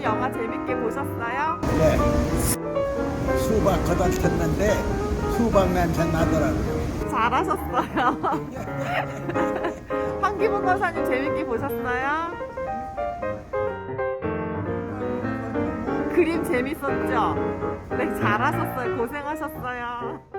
영화 재밌게 보셨어요? 네. 수박 걷어쳤는데 수박 냄새 나더라고요. 잘하셨어요. 황기문 권사님 재밌게 보셨어요? 그림 재밌었죠? 네, 잘하셨어요. 고생하셨어요.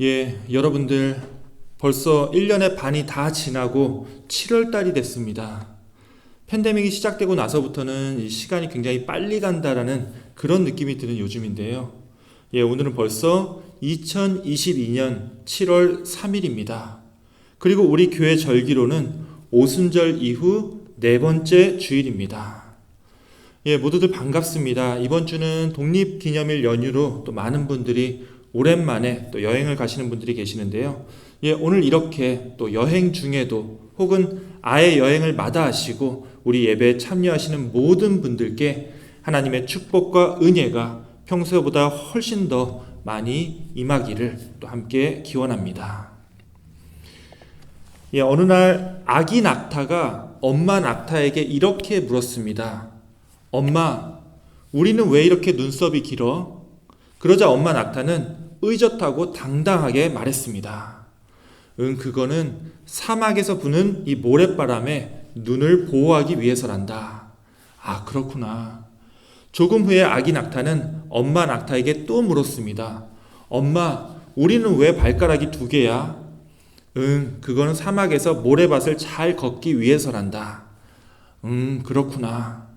예, 여러분들 벌써 1년의 반이 다 지나고 7월 달이 됐습니다. 팬데믹이 시작되고 나서부터는 이 시간이 굉장히 빨리 간다라는 그런 느낌이 드는 요즘인데요. 예, 오늘은 벌써 2022년 7월 3일입니다. 그리고 우리 교회 절기로는 오순절 이후 네 번째 주일입니다. 예, 모두들 반갑습니다. 이번 주는 독립기념일 연휴로 또 많은 분들이 오랜만에 또 여행을 가시는 분들이 계시는데요. 예, 오늘 이렇게 또 여행 중에도 혹은 아예 여행을 마다하시고 우리 예배에 참여하시는 모든 분들께 하나님의 축복과 은혜가 평소보다 훨씬 더 많이 임하기를 또 함께 기원합니다. 예, 어느 날 아기 낙타가 엄마 낙타에게 이렇게 물었습니다. 엄마, 우리는 왜 이렇게 눈썹이 길어? 그러자 엄마 낙타는 의젓하고 당당하게 말했습니다. 그거는 사막에서 부는 이 모래바람에 눈을 보호하기 위해서란다. 아, 그렇구나. 조금 후에 아기 낙타는 엄마 낙타에게 또 물었습니다. 엄마, 우리는 왜 발가락이 2개야? 그거는 사막에서 모래밭을 잘 걷기 위해서란다. 그렇구나.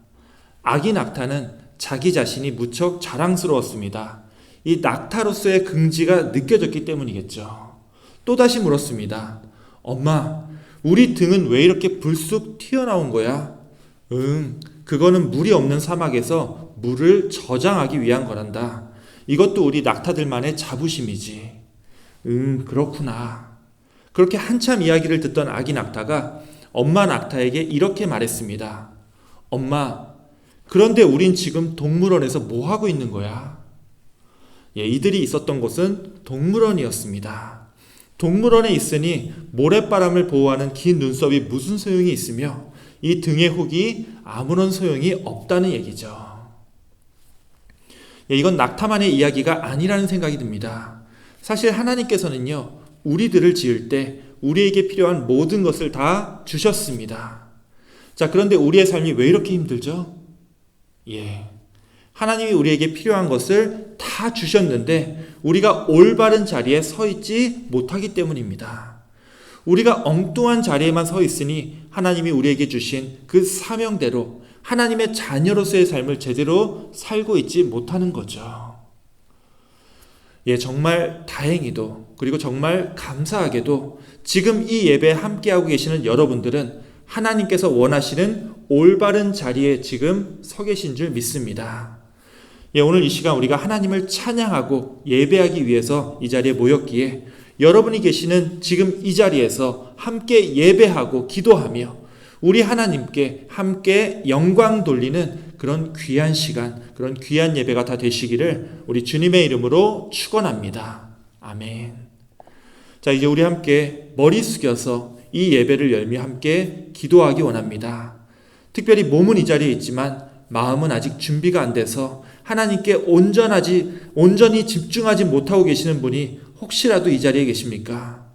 아기 낙타는 자기 자신이 무척 자랑스러웠습니다. 이 낙타로서의 긍지가 느껴졌기 때문이겠죠. 또다시 물었습니다. 엄마, 우리 등은 왜 이렇게 불쑥 튀어나온 거야? 그거는 물이 없는 사막에서 물을 저장하기 위한 거란다. 이것도 우리 낙타들만의 자부심이지. 그렇구나. 그렇게 한참 이야기를 듣던 아기 낙타가 엄마 낙타에게 이렇게 말했습니다. 엄마, 그런데 우린 지금 동물원에서 뭐 하고 있는 거야? 예, 이들이 있었던 곳은 동물원이었습니다. 동물원에 있으니 모래바람을 보호하는 긴 눈썹이 무슨 소용이 있으며 이 등의 혹이 아무런 소용이 없다는 얘기죠. 예, 이건 낙타만의 이야기가 아니라는 생각이 듭니다. 사실 하나님께서는요, 우리들을 지을 때 우리에게 필요한 모든 것을 다 주셨습니다. 자, 그런데 우리의 삶이 왜 이렇게 힘들죠? 예, 하나님이 우리에게 필요한 것을 다 주셨는데 우리가 올바른 자리에 서 있지 못하기 때문입니다. 우리가 엉뚱한 자리에만 서 있으니 하나님이 우리에게 주신 그 사명대로 하나님의 자녀로서의 삶을 제대로 살고 있지 못하는 거죠. 예, 정말 다행히도 그리고 정말 감사하게도 지금 이 예배에 함께하고 계시는 여러분들은 하나님께서 원하시는 올바른 자리에 지금 서 계신 줄 믿습니다. 예, 오늘 이 시간 우리가 하나님을 찬양하고 예배하기 위해서 이 자리에 모였기에 여러분이 계시는 지금 이 자리에서 함께 예배하고 기도하며 우리 하나님께 함께 영광 돌리는 그런 귀한 시간, 그런 귀한 예배가 다 되시기를 우리 주님의 이름으로 축원합니다. 아멘. 자, 이제 우리 함께 머리 숙여서 이 예배를 열며 함께 기도하기 원합니다. 특별히 몸은 이 자리에 있지만 마음은 아직 준비가 안 돼서 하나님께 온전히 집중하지 못하고 계시는 분이 혹시라도 이 자리에 계십니까?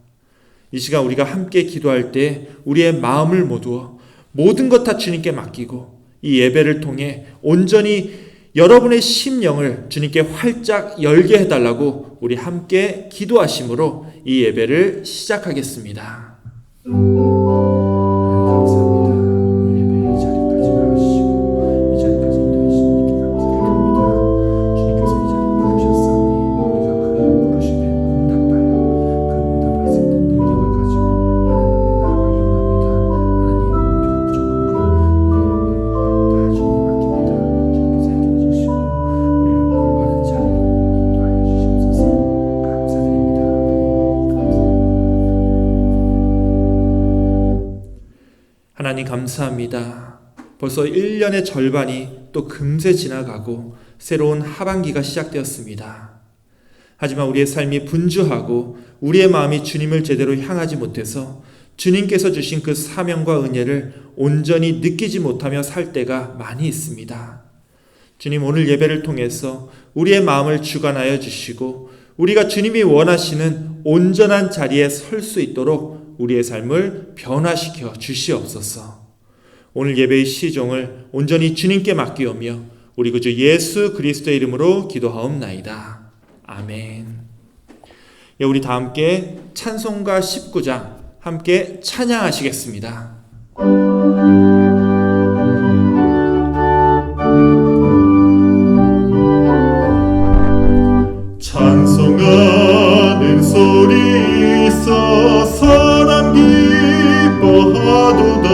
이 시간 우리가 함께 기도할 때 우리의 마음을 모두어 모든 것 다 주님께 맡기고 이 예배를 통해 온전히 여러분의 심령을 주님께 활짝 열게 해달라고 우리 함께 기도하심으로 이 예배를 시작하겠습니다. 감사합니다. 벌써 1년의 절반이 또 금세 지나가고 새로운 하반기가 시작되었습니다. 하지만 우리의 삶이 분주하고 우리의 마음이 주님을 제대로 향하지 못해서 주님께서 주신 그 사명과 은혜를 온전히 느끼지 못하며 살 때가 많이 있습니다. 주님, 오늘 예배를 통해서 우리의 마음을 주관하여 주시고 우리가 주님이 원하시는 온전한 자리에 설 수 있도록 우리의 삶을 변화시켜 주시옵소서. 오늘 예배의 시종을 온전히 주님께 맡기오며 우리 구주 예수 그리스도의 이름으로 기도하옵나이다. 아멘. 우리 다 함께 찬송가 19장 함께 찬양하시겠습니다. 찬송하는 소리 있어 사람 기뻐하도다.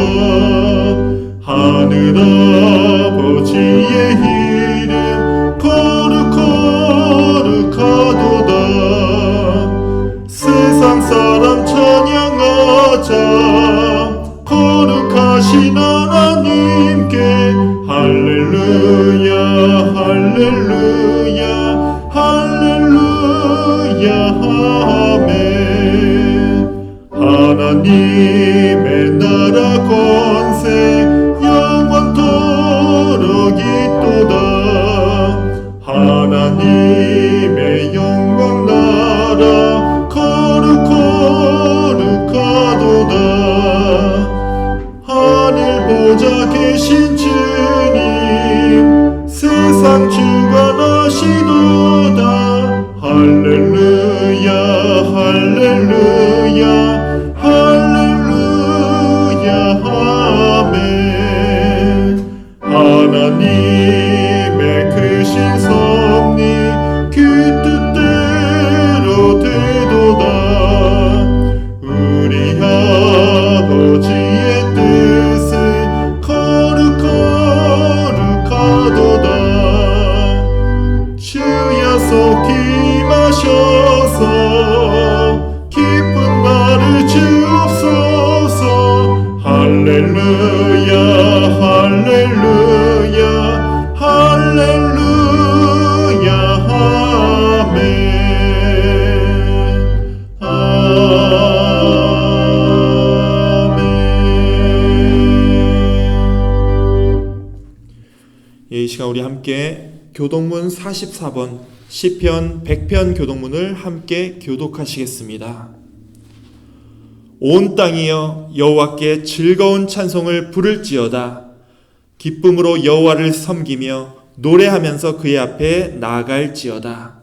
하늘 아버지의 이름 거룩하도다. 세상 사람 찬양하자. 거룩하신 하나님께 할렐루야 할렐루야 할렐루야 아멘. 하나님의 나라 권세 영원토록 있도다. 하나님의 영광 나라 거룩하도다. 하늘 보좌 계신 주님 세상 주관하시도다. 할렐루야 할렐루야 할렐루야 아멘. 하나님의 크신 섭리 그 뜻대로 되도다. 우리 아버지의 뜻은 거룩하도다. 주야 속히 임하셔서 기쁜 날을 주옵소서. 할렐루야 할렐루야 할렐루야 아멘 아멘. 이 시간 우리 함께 교독문 44번 시편 100편 교독문을 함께 교독하시겠습니다. 온 땅이여 여호와께 즐거운 찬송을 부를지어다. 기쁨으로 여호와를 섬기며 노래하면서 그의 앞에 나아갈지어다.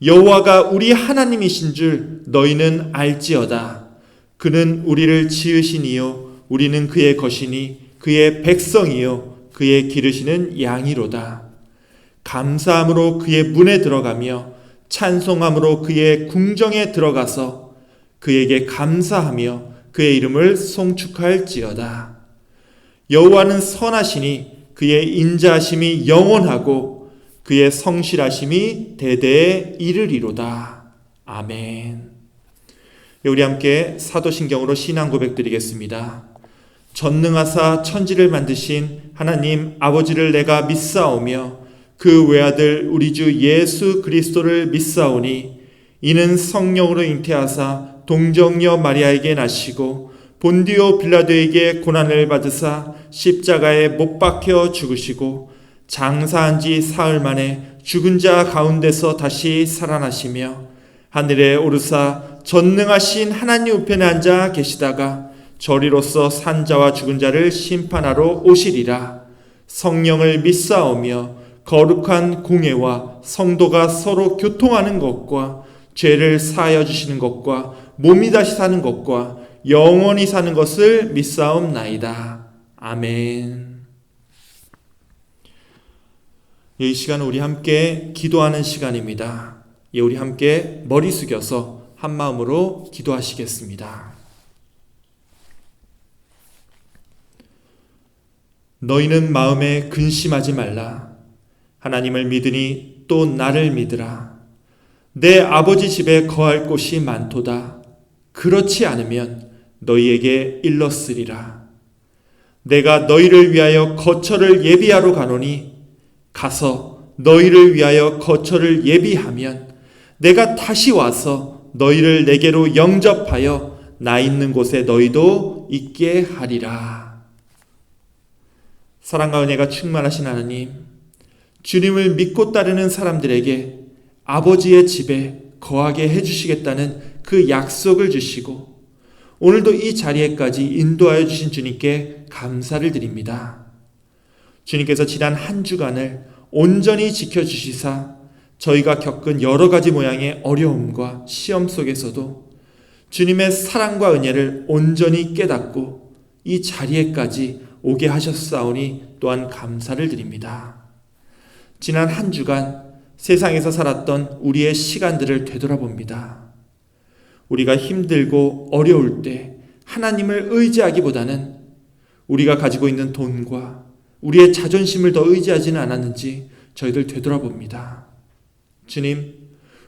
여호와가 우리 하나님이신 줄 너희는 알지어다. 그는 우리를 지으시니요 우리는 그의 것이니 그의 백성이요 그의 기르시는 양이로다. 감사함으로 그의 문에 들어가며 찬송함으로 그의 궁정에 들어가서 그에게 감사하며 그의 이름을 송축할지어다. 여호와는 선하시니 그의 인자하심이 영원하고 그의 성실하심이 대대에 이르리로다. 아멘. 우리 함께 사도신경으로 신앙 고백 드리겠습니다. 전능하사 천지를 만드신 하나님 아버지를 내가 믿사오며 그 외아들 우리 주 예수 그리스도를 믿사오니 이는 성령으로 잉태하사 동정녀 마리아에게 나시고 본디오 빌라도에게 고난을 받으사 십자가에 못 박혀 죽으시고 장사한 지 사흘 만에 죽은 자 가운데서 다시 살아나시며 하늘에 오르사 전능하신 하나님 우편에 앉아 계시다가 저리로서 산자와 죽은 자를 심판하러 오시리라. 성령을 믿사오며 거룩한 공예와 성도가 서로 교통하는 것과 죄를 사하여 주시는 것과 몸이 다시 사는 것과 영원히 사는 것을 믿사옵나이다. 아멘. 이 시간은 우리 함께 기도하는 시간입니다. 우리 함께 머리 숙여서 한 마음으로 기도하시겠습니다. 너희는 마음에 근심하지 말라. 하나님을 믿으니 또 나를 믿으라. 내 아버지 집에 거할 곳이 많도다. 그렇지 않으면 너희에게 일렀으리라. 내가 너희를 위하여 거처를 예비하러 가노니 가서 너희를 위하여 거처를 예비하면 내가 다시 와서 너희를 내게로 영접하여 나 있는 곳에 너희도 있게 하리라. 사랑과 은혜가 충만하신 하나님, 주님을 믿고 따르는 사람들에게 아버지의 집에 거하게 해주시겠다는 그 약속을 주시고 오늘도 이 자리에까지 인도하여 주신 주님께 감사를 드립니다. 주님께서 지난 한 주간을 온전히 지켜주시사 저희가 겪은 여러 가지 모양의 어려움과 시험 속에서도 주님의 사랑과 은혜를 온전히 깨닫고 이 자리에까지 오게 하셨사오니 또한 감사를 드립니다. 지난 한 주간 세상에서 살았던 우리의 시간들을 되돌아봅니다. 우리가 힘들고 어려울 때 하나님을 의지하기보다는 우리가 가지고 있는 돈과 우리의 자존심을 더 의지하지는 않았는지 저희들 되돌아봅니다. 주님,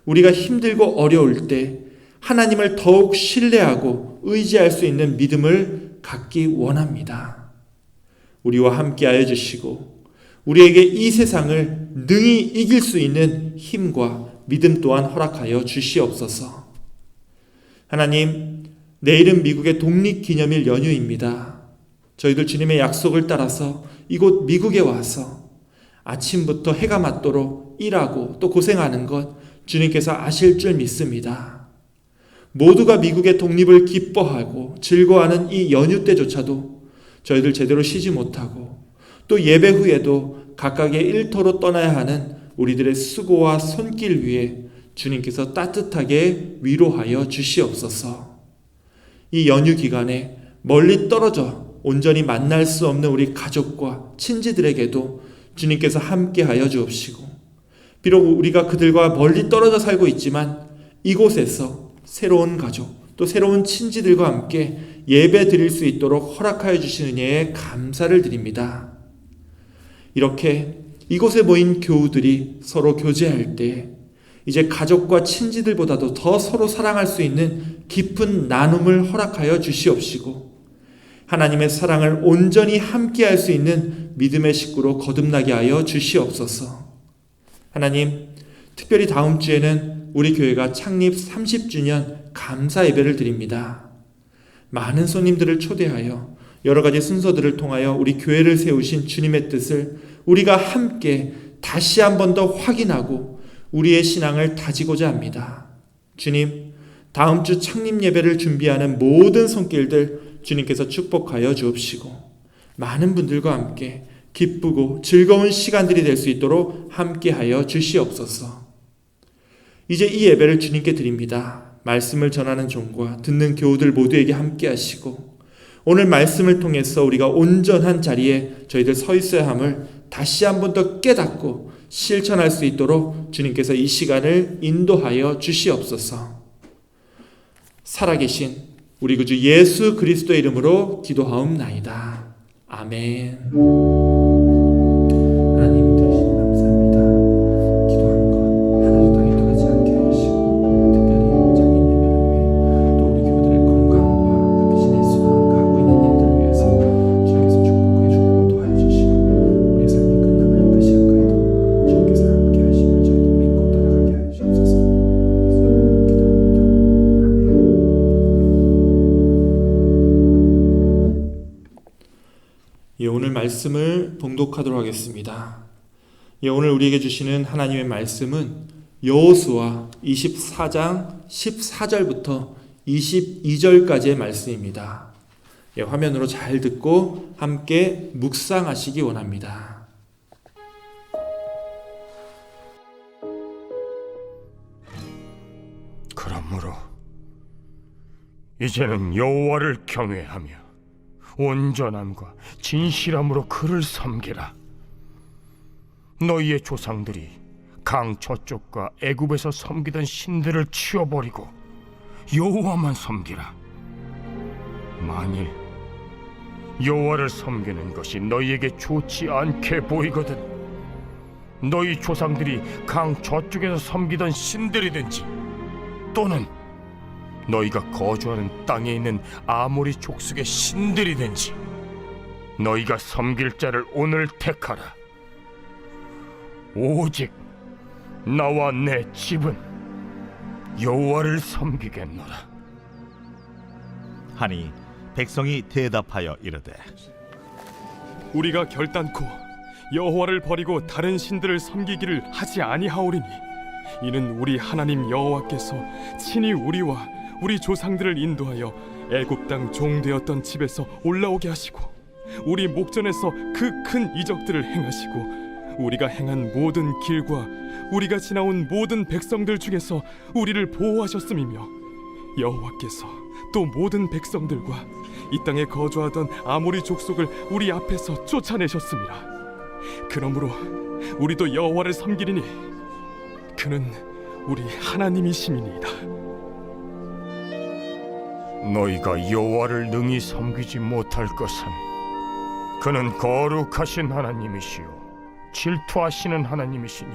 우리가 힘들고 어려울 때 하나님을 더욱 신뢰하고 의지할 수 있는 믿음을 갖기 원합니다. 우리와 함께하여 주시고 우리에게 이 세상을 능히 이길 수 있는 힘과 믿음 또한 허락하여 주시옵소서. 하나님, 내일은 미국의 독립기념일 연휴입니다. 저희들 주님의 약속을 따라서 이곳 미국에 와서 아침부터 해가 맞도록 일하고 또 고생하는 것 주님께서 아실 줄 믿습니다. 모두가 미국의 독립을 기뻐하고 즐거워하는 이 연휴 때조차도 저희들 제대로 쉬지 못하고 또 예배 후에도 각각의 일터로 떠나야 하는 우리들의 수고와 손길 위에 주님께서 따뜻하게 위로하여 주시옵소서. 이 연휴 기간에 멀리 떨어져 온전히 만날 수 없는 우리 가족과 친지들에게도 주님께서 함께하여 주옵시고 비록 우리가 그들과 멀리 떨어져 살고 있지만 이곳에서 새로운 가족 또 새로운 친지들과 함께 예배 드릴 수 있도록 허락하여 주신 은혜에 감사를 드립니다. 이렇게 이곳에 모인 교우들이 서로 교제할 때 이제 가족과 친지들보다도 더 서로 사랑할 수 있는 깊은 나눔을 허락하여 주시옵시고 하나님의 사랑을 온전히 함께할 수 있는 믿음의 식구로 거듭나게 하여 주시옵소서. 하나님, 특별히 다음 주에는 우리 교회가 창립 30주년 감사 예배를 드립니다. 많은 손님들을 초대하여 여러 가지 순서들을 통하여 우리 교회를 세우신 주님의 뜻을 우리가 함께 다시 한 번 더 확인하고 우리의 신앙을 다지고자 합니다. 주님, 다음 주 창립 예배를 준비하는 모든 손길들 주님께서 축복하여 주옵시고 많은 분들과 함께 기쁘고 즐거운 시간들이 될 수 있도록 함께하여 주시옵소서. 이제 이 예배를 주님께 드립니다. 말씀을 전하는 종과 듣는 교우들 모두에게 함께 하시고 오늘 말씀을 통해서 우리가 온전한 자리에 저희들 서 있어야 함을 다시 한 번 더 깨닫고 실천할 수 있도록 주님께서 이 시간을 인도하여 주시옵소서. 살아계신 우리 구주 예수 그리스도의 이름으로 기도하옵나이다. 아멘. 하나님 되시니 감사합니다. 기도한 것 하나도 땅에 떠나지 않게 하시고 특별히 장님 예배를 위해 또 우리 교우들의 건강과 그 비신의 수고가 하고 있는 일들을 위해서 주님께서 축복해 주고 도와여 주시고 우리의 삶이 끝나가는 그 시간까지도 주님께서 함께 하심을 저희들 믿고 따라가게 하여 주옵소서. 예수님 기도합니다. 예, 오늘 말씀을 봉독하도록 하겠습니다. 예, 오늘 우리에게 주시는 하나님의 말씀은 여호수아 24장 14절부터 22절까지의 말씀입니다. 예, 화면으로 잘 듣고 함께 묵상하시기 원합니다. 그러므로 이제는 여호와를 경외하며 온전함과 진실함으로 그를 섬기라. 너희의 조상들이 강 저쪽과 애굽에서 섬기던 신들을 치워버리고 여호와만 섬기라. 만일 여호와를 섬기는 것이 너희에게 좋지 않게 보이거든 너희 조상들이 강 저쪽에서 섬기던 신들이든지 또는 너희가 거주하는 땅에 있는 아모리 족속의 신들이든지 너희가 섬길 자를 오늘 택하라. 오직 나와 내 집은 여호와를 섬기겠노라. 하니 백성이 대답하여 이르되 우리가 결단코 여호와를 버리고 다른 신들을 섬기기를 하지 아니하오리니 이는 우리 하나님 여호와께서 친히 우리와 우리 조상들을 인도하여 애굽 땅 종되었던 집에서 올라오게 하시고 우리 목전에서 그 큰 이적들을 행하시고 우리가 행한 모든 길과 우리가 지나온 모든 백성들 중에서 우리를 보호하셨음이며 여호와께서 또 모든 백성들과 이 땅에 거주하던 아모리 족속을 우리 앞에서 쫓아내셨습니다. 그러므로 우리도 여호와를 섬기리니 그는 우리 하나님이심이니이다. 너희가 여호와를 능히 섬기지 못할 것은 그는 거룩하신 하나님이시요 질투하시는 하나님이시니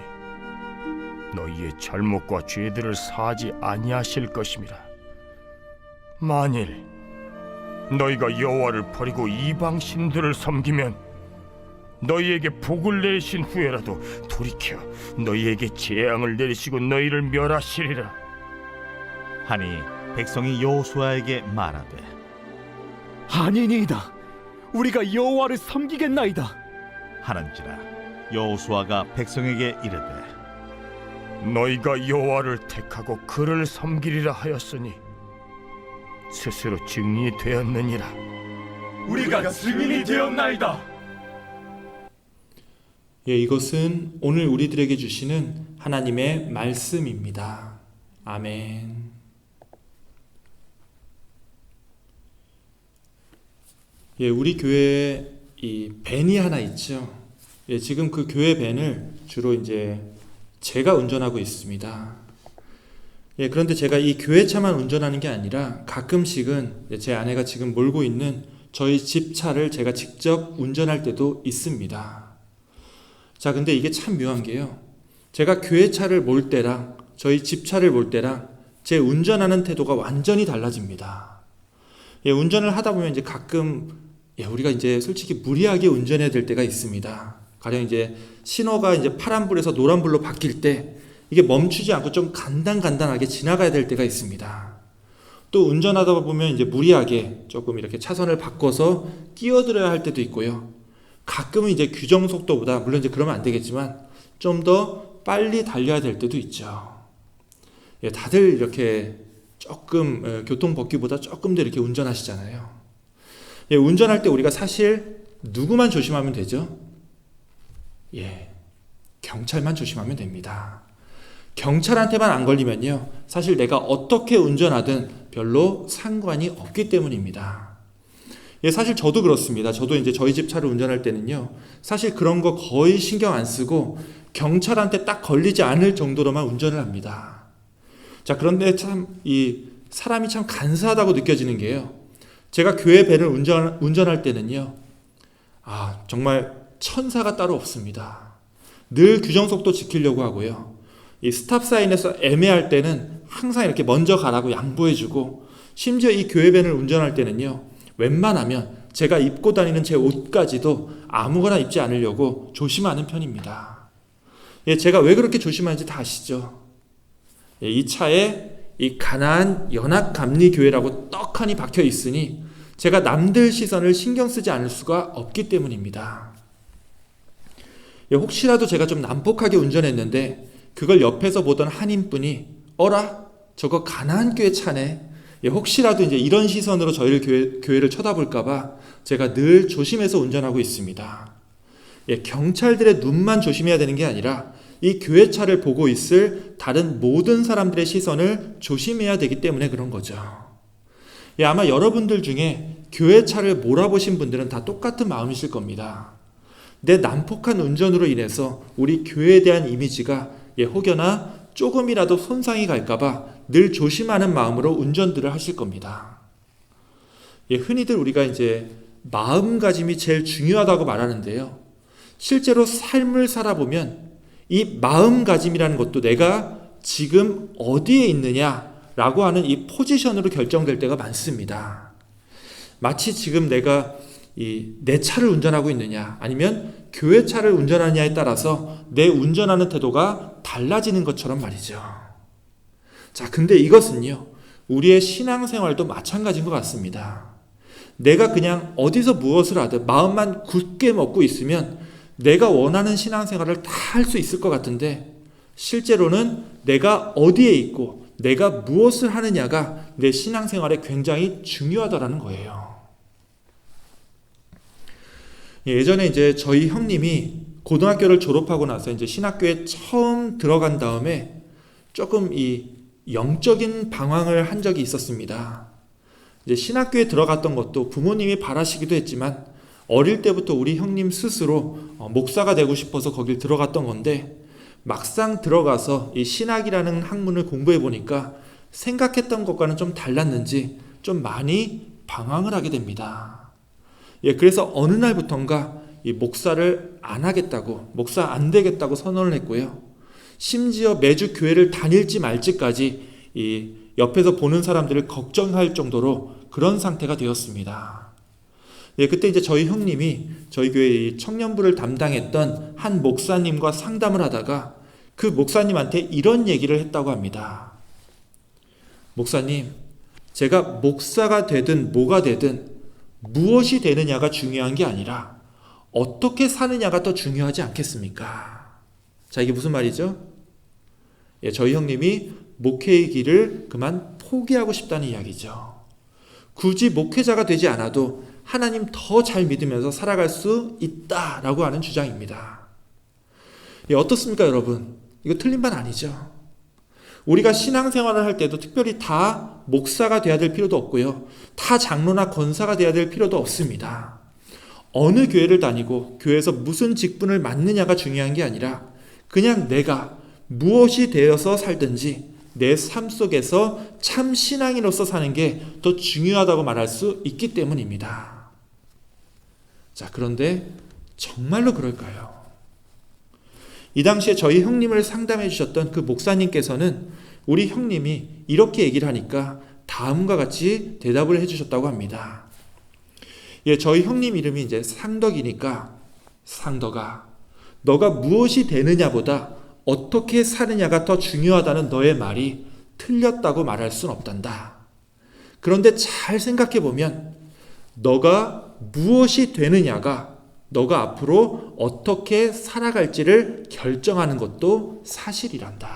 너희의 잘못과 죄들을 사하지 아니하실 것임이라. 만일 너희가 여호와를 버리고 이방 신들을 섬기면 너희에게 복을 내신 후에라도 돌이켜 너희에게 재앙을 내리시고 너희를 멸하시리라. 하니 백성이 여호수아에게 말하되 아니니이다. 우리가 여호와를 섬기겠나이다. 하는지라. 여호수아가 백성에게 이르되 너희가 여호와를 택하고 그를 섬기리라 하였으니 스스로 증인이 되었느니라. 우리가 증인이 되었나이다. 예, 이것은 오늘 우리들에게 주시는 하나님의 말씀입니다. 아멘. 예, 우리 교회에 이 밴이 하나 있죠. 예, 지금 그 교회 밴을 주로 이제 제가 운전하고 있습니다. 예, 그런데 제가 이 교회차만 운전하는 게 아니라 가끔씩은 제 아내가 지금 몰고 있는 저희 집 차를 제가 직접 운전할 때도 있습니다. 자, 근데 이게 참 묘한 게요. 제가 교회차를 몰 때랑 저희 집 차를 몰 때랑 제 운전하는 태도가 완전히 달라집니다. 예, 운전을 하다 보면 이제 가끔 우리가 이제 솔직히 무리하게 운전해야 될 때가 있습니다. 가령 이제 신호가 이제 파란불에서 노란불로 바뀔 때 이게 멈추지 않고 좀 간단하게 지나가야 될 때가 있습니다. 또 운전하다 보면 이제 무리하게 조금 이렇게 차선을 바꿔서 끼어들어야 할 때도 있고요. 가끔은 이제 규정 속도보다, 물론 이제 그러면 안 되겠지만 좀 더 빨리 달려야 될 때도 있죠. 예, 다들 이렇게 조금 교통 법규보다 조금 더 이렇게 운전하시잖아요. 예, 운전할 때 우리가 사실 누구만 조심하면 되죠? 예, 경찰만 조심하면 됩니다. 경찰한테만 안 걸리면요, 사실 내가 어떻게 운전하든 별로 상관이 없기 때문입니다. 예, 사실 저도 그렇습니다. 저도 이제 저희 집 차를 운전할 때는요, 사실 그런 거 거의 신경 안 쓰고 경찰한테 딱 걸리지 않을 정도로만 운전을 합니다. 자, 그런데 참 이 사람이 참 간사하다고 느껴지는 게요, 제가 교회 밴을 운전할 때는요, 정말 천사가 따로 없습니다. 늘 규정 속도 지키려고 하고요, 이 스탑 사인에서 애매할 때는 항상 이렇게 먼저 가라고 양보해주고, 심지어 이 교회 밴을 운전할 때는요, 웬만하면 제가 입고 다니는 제 옷까지도 아무거나 입지 않으려고 조심하는 편입니다. 예, 제가 왜 그렇게 조심하는지 다 아시죠? 예, 이 차에 이 가나안 연합감리교회라고 떡하니 박혀 있으니 제가 남들 시선을 신경 쓰지 않을 수가 없기 때문입니다. 예, 혹시라도 제가 좀 난폭하게 운전했는데 그걸 옆에서 보던 한인분이 어라? 저거 가나안교회 차네. 예, 혹시라도 이제 이런 시선으로 저희를 교회를 쳐다볼까봐 제가 늘 조심해서 운전하고 있습니다. 예, 경찰들의 눈만 조심해야 되는 게 아니라 이 교회차를 보고 있을 다른 모든 사람들의 시선을 조심해야 되기 때문에 그런 거죠. 예, 아마 여러분들 중에 교회차를 몰아보신 분들은 다 똑같은 마음이실 겁니다. 내 난폭한 운전으로 인해서 우리 교회에 대한 이미지가 혹여나 조금이라도 손상이 갈까봐 늘 조심하는 마음으로 운전들을 하실 겁니다. 예, 흔히들 우리가 이제 마음가짐이 제일 중요하다고 말하는데요, 실제로 삶을 살아보면 이 마음가짐이라는 것도 내가 지금 어디에 있느냐라고 하는 이 포지션으로 결정될 때가 많습니다. 마치 지금 내가 내 차를 운전하고 있느냐 아니면 교회 차를 운전하느냐에 따라서 내 운전하는 태도가 달라지는 것처럼 말이죠. 자, 근데 이것은요, 우리의 신앙생활도 마찬가지인 것 같습니다. 내가 그냥 어디서 무엇을 하든 마음만 굳게 먹고 있으면 내가 원하는 신앙생활을 다 할 수 있을 것 같은데, 실제로는 내가 어디에 있고 내가 무엇을 하느냐가 내 신앙생활에 굉장히 중요하다라는 거예요. 예전에 이제 저희 형님이 고등학교를 졸업하고 나서 이제 신학교에 처음 들어간 다음에 조금 이 영적인 방황을 한 적이 있었습니다. 이제 신학교에 들어갔던 것도 부모님이 바라시기도 했지만 어릴 때부터 우리 형님 스스로 목사가 되고 싶어서 거길 들어갔던 건데, 막상 들어가서 이 신학이라는 학문을 공부해 보니까 생각했던 것과는 좀 달랐는지 좀 많이 방황을 하게 됩니다. 그래서 어느 날부턴가 이 목사를 안 하겠다고, 목사 안 되겠다고 선언을 했고요. 심지어 매주 교회를 다닐지 말지까지 이 옆에서 보는 사람들을 걱정할 정도로 그런 상태가 되었습니다. 그때 이제 저희 형님이 저희 교회 청년부를 담당했던 한 목사님과 상담을 하다가 그 목사님한테 이런 얘기를 했다고 합니다. 목사님, 제가 목사가 되든 뭐가 되든 무엇이 되느냐가 중요한 게 아니라 어떻게 사느냐가 더 중요하지 않겠습니까? 자, 이게 무슨 말이죠? 저희 형님이 목회의 길을 그만 포기하고 싶다는 이야기죠. 굳이 목회자가 되지 않아도 하나님 더 잘 믿으면서 살아갈 수 있다라고 하는 주장입니다. 어떻습니까, 여러분? 이거 틀린 말 아니죠? 우리가 신앙생활을 할 때도 특별히 다 목사가 돼야 될 필요도 없고요. 다 장로나 권사가 돼야 될 필요도 없습니다. 어느 교회를 다니고 교회에서 무슨 직분을 맡느냐가 중요한 게 아니라 그냥 내가 무엇이 되어서 살든지 내 삶 속에서 참 신앙인으로서 사는 게 더 중요하다고 말할 수 있기 때문입니다. 자, 그런데 정말로 그럴까요? 이 당시에 저희 형님을 상담해 주셨던 그 목사님께서는 우리 형님이 이렇게 얘기를 하니까 다음과 같이 대답을 해 주셨다고 합니다. 저희 형님 이름이 이제 상덕이니까, 상덕아, 너가 무엇이 되느냐보다 어떻게 사느냐가 더 중요하다는 너의 말이 틀렸다고 말할 순 없단다. 그런데 잘 생각해 보면 너가 무엇이 되느냐가 너가 앞으로 어떻게 살아갈지를 결정하는 것도 사실이란다.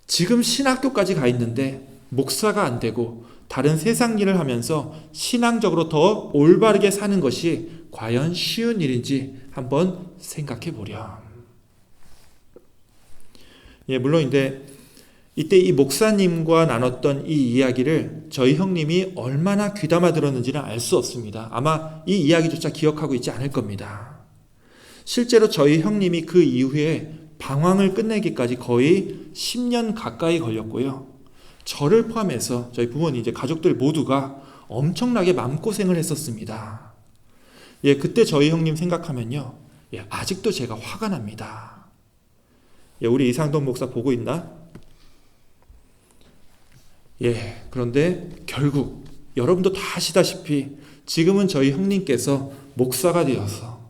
지금 신학교까지 가 있는데 목사가 안 되고 다른 세상 일을 하면서 신앙적으로 더 올바르게 사는 것이 과연 쉬운 일인지 한번 생각해 보렴. 물론 이때 이 목사님과 나눴던 이 이야기를 저희 형님이 얼마나 귀담아 들었는지는 알 수 없습니다. 아마 이 이야기조차 기억하고 있지 않을 겁니다. 실제로 저희 형님이 그 이후에 방황을 끝내기까지 거의 10년 가까이 걸렸고요. 저를 포함해서 저희 부모님, 이제 가족들 모두가 엄청나게 마음고생을 했었습니다. 그때 저희 형님 생각하면요, 아직도 제가 화가 납니다. 우리 이상동 목사 보고 있나? 그런데 결국 여러분도 다 아시다시피 지금은 저희 형님께서 목사가 되어서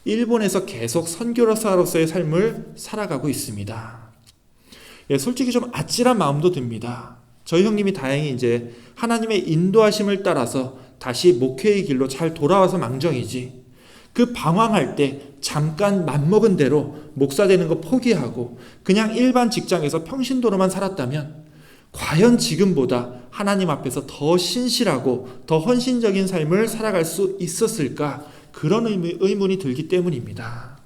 일본에서 계속 선교사로서의 삶을 살아가고 있습니다. 솔직히 좀 아찔한 마음도 듭니다. 저희 형님이 다행히 이제 하나님의 인도하심을 따라서 다시 목회의 길로 잘 돌아와서 망정이지, 그 방황할 때 잠깐 맘먹은 대로 목사 되는 거 포기하고 그냥 일반 직장에서 평신도로만 살았다면 과연 지금보다 하나님 앞에서 더 신실하고 더 헌신적인 삶을 살아갈 수 있었을까, 그런 의문이 들기 때문입니다.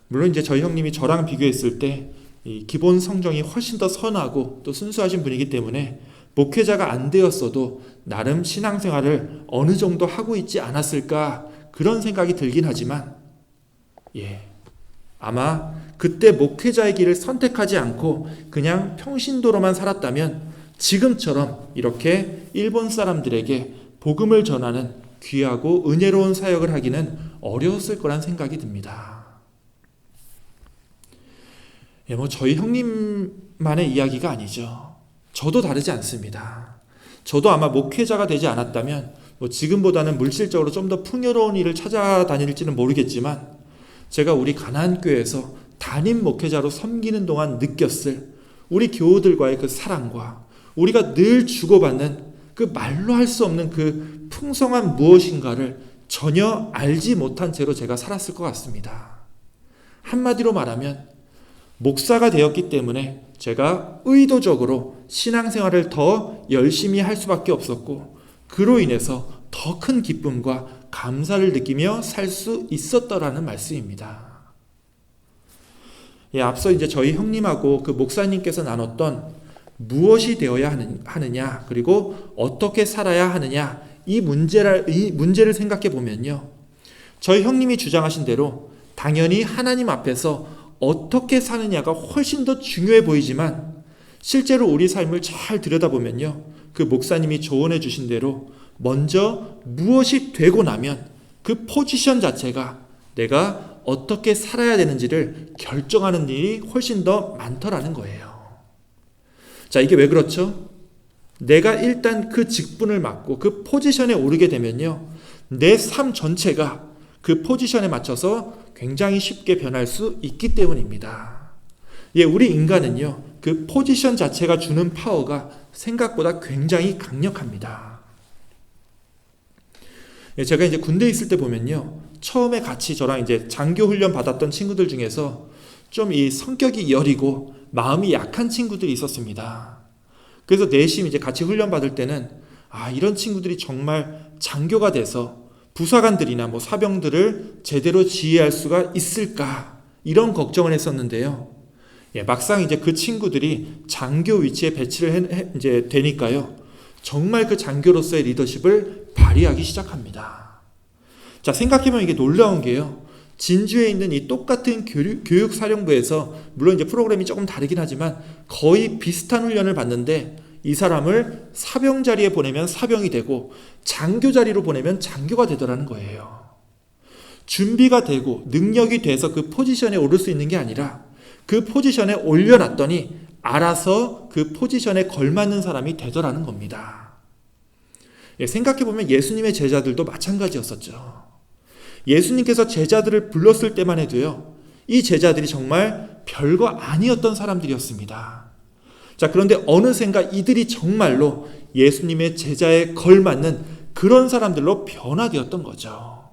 물론 이제 저희 형님이 저랑 비교했을 때 이 기본 성정이 훨씬 더 선하고 또 순수하신 분이기 때문에 목회자가 안 되었어도 나름 신앙생활을 어느 정도 하고 있지 않았을까, 그런 생각이 들긴 하지만 아마 그때 목회자의 길을 선택하지 않고 그냥 평신도로만 살았다면 지금처럼 이렇게 일본 사람들에게 복음을 전하는 귀하고 은혜로운 사역을 하기는 어려웠을 거란 생각이 듭니다. 저희 형님만의 이야기가 아니죠. 저도 다르지 않습니다. 저도 아마 목회자가 되지 않았다면 지금보다는 물질적으로 좀 더 풍요로운 일을 찾아다닐지는 모르겠지만 제가 우리 가나안교회에서 담임 목회자로 섬기는 동안 느꼈을 우리 교우들과의 그 사랑과 우리가 늘 주고받는 그 말로 할 수 없는 그 풍성한 무엇인가를 전혀 알지 못한 채로 제가 살았을 것 같습니다. 한마디로 말하면 목사가 되었기 때문에 제가 의도적으로 신앙생활을 더 열심히 할 수밖에 없었고 그로 인해서 더 큰 기쁨과 감사를 느끼며 살 수 있었더라는 말씀입니다. 앞서 이제 저희 형님하고 그 목사님께서 나눴던 무엇이 되어야 하느냐 그리고 어떻게 살아야 하느냐 이 문제를 생각해 보면요. 저희 형님이 주장하신 대로 당연히 하나님 앞에서 어떻게 사느냐가 훨씬 더 중요해 보이지만 실제로 우리 삶을 잘 들여다보면요. 그 목사님이 조언해 주신 대로 먼저 무엇이 되고 나면 그 포지션 자체가 내가 어떻게 살아야 되는지를 결정하는 일이 훨씬 더 많더라는 거예요. 자, 이게 왜 그렇죠? 내가 일단 그 직분을 맡고 그 포지션에 오르게 되면요. 내 삶 전체가 그 포지션에 맞춰서 굉장히 쉽게 변할 수 있기 때문입니다. 우리 인간은요. 그 포지션 자체가 주는 파워가 생각보다 굉장히 강력합니다. 제가 이제 군대에 있을 때 보면요. 처음에 같이 저랑 이제 장교 훈련 받았던 친구들 중에서 좀 이 성격이 여리고 마음이 약한 친구들이 있었습니다. 그래서 내심 이제 같이 훈련 받을 때는 이런 친구들이 정말 장교가 돼서 부사관들이나 뭐 사병들을 제대로 지휘할 수가 있을까 이런 걱정을 했었는데요. 막상 이제 그 친구들이 장교 위치에 배치를 이제 되니까요. 정말 그 장교로서의 리더십을 발휘하기 시작합니다. 자, 생각해보면 이게 놀라운 게요. 진주에 있는 이 똑같은 교육사령부에서 물론 이제 프로그램이 조금 다르긴 하지만 거의 비슷한 훈련을 받는데 이 사람을 사병 자리에 보내면 사병이 되고 장교 자리로 보내면 장교가 되더라는 거예요. 준비가 되고 능력이 돼서 그 포지션에 오를 수 있는 게 아니라 그 포지션에 올려놨더니 알아서 그 포지션에 걸맞는 사람이 되더라는 겁니다. 생각해보면 예수님의 제자들도 마찬가지였었죠. 예수님께서 제자들을 불렀을 때만 해도요. 이 제자들이 정말 별거 아니었던 사람들이었습니다. 자, 그런데 어느샌가 이들이 정말로 예수님의 제자에 걸맞는 그런 사람들로 변화되었던 거죠.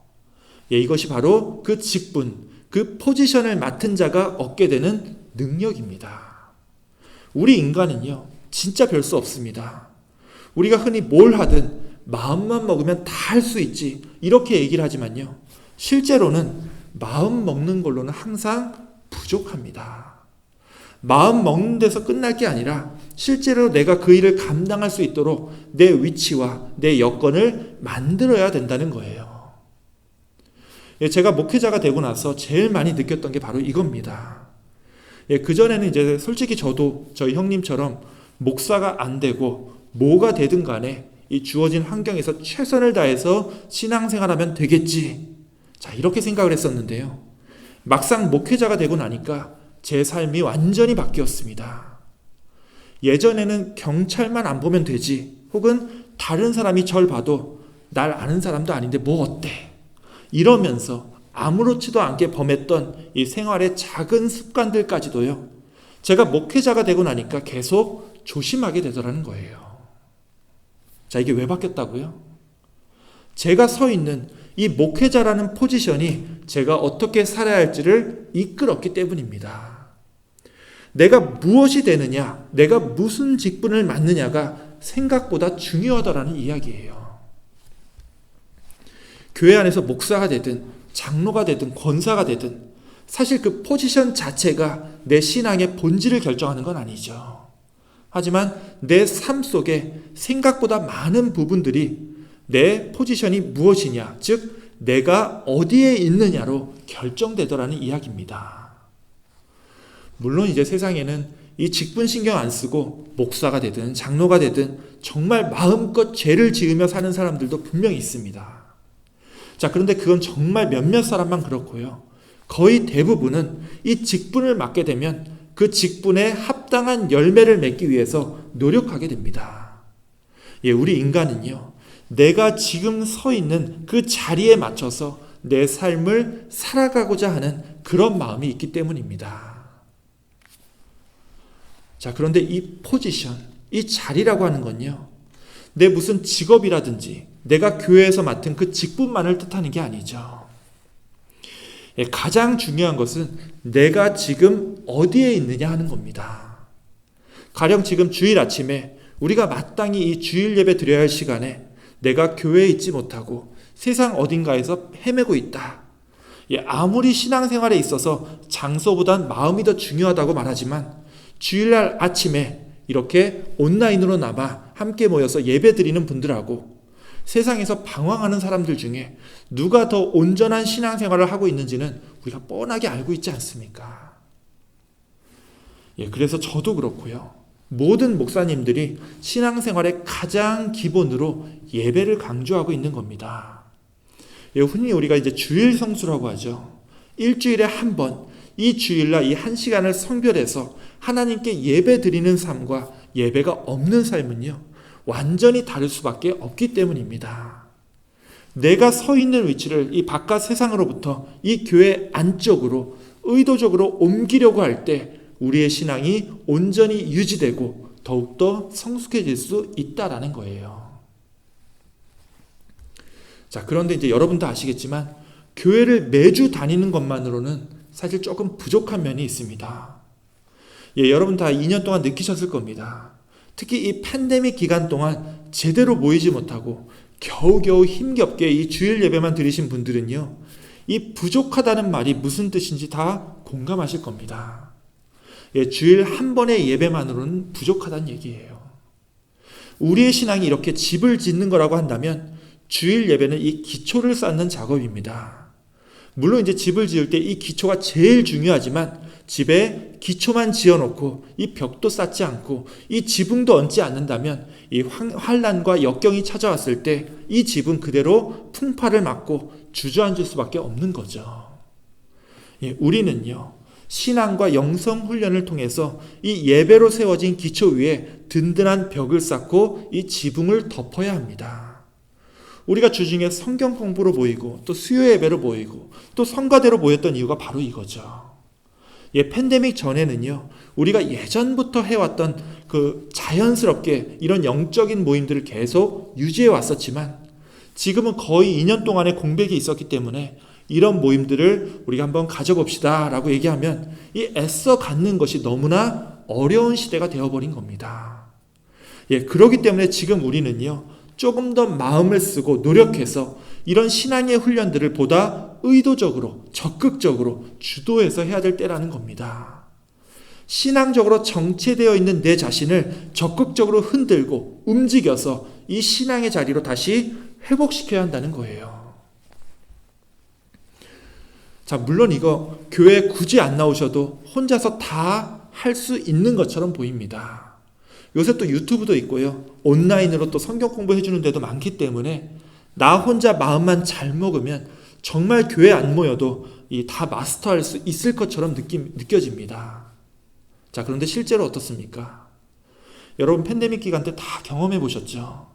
이것이 바로 그 직분, 그 포지션을 맡은 자가 얻게 되는 능력입니다. 우리 인간은요, 진짜 별 수 없습니다. 우리가 흔히 뭘 하든 마음만 먹으면 다 할 수 있지 이렇게 얘기를 하지만요. 실제로는 마음 먹는 걸로는 항상 부족합니다. 마음 먹는 데서 끝날 게 아니라 실제로 내가 그 일을 감당할 수 있도록 내 위치와 내 여건을 만들어야 된다는 거예요. 제가 목회자가 되고 나서 제일 많이 느꼈던 게 바로 이겁니다. 그전에는 이제 솔직히 저도 저희 형님처럼 목사가 안 되고 뭐가 되든 간에 이 주어진 환경에서 최선을 다해서 신앙생활하면 되겠지. 자, 이렇게 생각을 했었는데요. 막상 목회자가 되고 나니까 제 삶이 완전히 바뀌었습니다. 예전에는 경찰만 안 보면 되지, 혹은 다른 사람이 절 봐도 날 아는 사람도 아닌데 뭐 어때? 이러면서 아무렇지도 않게 범했던 이 생활의 작은 습관들까지도요. 제가 목회자가 되고 나니까 계속 조심하게 되더라는 거예요. 자, 이게 왜 바뀌었다고요? 제가 서 있는 이 목회자라는 포지션이 제가 어떻게 살아야 할지를 이끌었기 때문입니다. 내가 무엇이 되느냐, 내가 무슨 직분을 맡느냐가 생각보다 중요하다라는 이야기예요. 교회 안에서 목사가 되든 장로가 되든 권사가 되든 사실 그 포지션 자체가 내 신앙의 본질을 결정하는 건 아니죠. 하지만 내 삶 속에 생각보다 많은 부분들이 내 포지션이 무엇이냐, 즉 내가 어디에 있느냐로 결정되더라는 이야기입니다. 물론 이제 세상에는 이 직분 신경 안 쓰고 목사가 되든 장로가 되든 정말 마음껏 죄를 지으며 사는 사람들도 분명히 있습니다. 자, 그런데 그건 정말 몇몇 사람만 그렇고요. 거의 대부분은 이 직분을 맡게 되면 그 직분에 합당한 열매를 맺기 위해서 노력하게 됩니다. 우리 인간은요, 내가 지금 서 있는 그 자리에 맞춰서 내 삶을 살아가고자 하는 그런 마음이 있기 때문입니다. 자, 그런데 이 포지션, 이 자리라고 하는 건요, 내 무슨 직업이라든지 내가 교회에서 맡은 그 직분만을 뜻하는 게 아니죠. 가장 중요한 것은 내가 지금 어디에 있느냐 하는 겁니다. 가령 지금 주일 아침에 우리가 마땅히 이 주일 예배 드려야 할 시간에 내가 교회에 있지 못하고 세상 어딘가에서 헤매고 있다. 아무리 신앙생활에 있어서 장소보단 마음이 더 중요하다고 말하지만 주일날 아침에 이렇게 온라인으로나마 함께 모여서 예배 드리는 분들하고 세상에서 방황하는 사람들 중에 누가 더 온전한 신앙생활을 하고 있는지는 우리가 뻔하게 알고 있지 않습니까? 그래서 저도 그렇고요. 모든 목사님들이 신앙생활의 가장 기본으로 예배를 강조하고 있는 겁니다. 흔히 우리가 이제 주일 성수라고 하죠. 일주일에 한 번, 이 주일날 이 한 시간을 성별해서 하나님께 예배 드리는 삶과 예배가 없는 삶은요, 완전히 다를 수밖에 없기 때문입니다. 내가 서 있는 위치를 이 바깥 세상으로부터 이 교회 안쪽으로 의도적으로 옮기려고 할 때 우리의 신앙이 온전히 유지되고 더욱더 성숙해질 수 있다라는 거예요. 자, 그런데 이제 여러분도 아시겠지만 교회를 매주 다니는 것만으로는 사실 조금 부족한 면이 있습니다. 여러분 다 2년 동안 느끼셨을 겁니다. 특히 이 팬데믹 기간 동안 제대로 모이지 못하고 겨우겨우 힘겹게 이 주일 예배만 드리신 분들은요, 이 부족하다는 말이 무슨 뜻인지 다 공감하실 겁니다. 주일 한 번의 예배만으로는 부족하다는 얘기예요. 우리의 신앙이 이렇게 집을 짓는 거라고 한다면 주일 예배는 이 기초를 쌓는 작업입니다. 물론 이제 집을 지을 때 이 기초가 제일 중요하지만 집에 기초만 지어놓고 이 벽도 쌓지 않고 이 지붕도 얹지 않는다면 이 환난과 역경이 찾아왔을 때 이 집은 그대로 풍파를 맞고 주저앉을 수밖에 없는 거죠. 우리는요, 신앙과 영성 훈련을 통해서 이 예배로 세워진 기초 위에 든든한 벽을 쌓고 이 지붕을 덮어야 합니다. 우리가 주중에 성경 공부로 모이고 또 수요 예배로 모이고 또 성가대로 모였던 이유가 바로 이거죠. 팬데믹 전에는요, 우리가 예전부터 해왔던 그 자연스럽게 이런 영적인 모임들을 계속 유지해 왔었지만 지금은 거의 2년 동안의 공백이 있었기 때문에 이런 모임들을 우리가 한번 가져봅시다 라고 얘기하면 이 애써 갖는 것이 너무나 어려운 시대가 되어버린 겁니다. 그렇기 때문에 지금 우리는요, 조금 더 마음을 쓰고 노력해서 이런 신앙의 훈련들을 보다 의도적으로 적극적으로 주도해서 해야 될 때라는 겁니다. 신앙적으로 정체되어 있는 내 자신을 적극적으로 흔들고 움직여서 이 신앙의 자리로 다시 회복시켜야 한다는 거예요. 자, 물론 이거 교회에 굳이 안 나오셔도 혼자서 다 할 수 있는 것처럼 보입니다. 요새 또 유튜브도 있고요, 온라인으로 또 성경 공부해 주는 데도 많기 때문에 나 혼자 마음만 잘 먹으면 정말 교회 안 모여도 다 마스터할 수 있을 것처럼 느껴집니다. 자, 그런데 실제로 어떻습니까? 여러분 팬데믹 기간 때 다 경험해 보셨죠?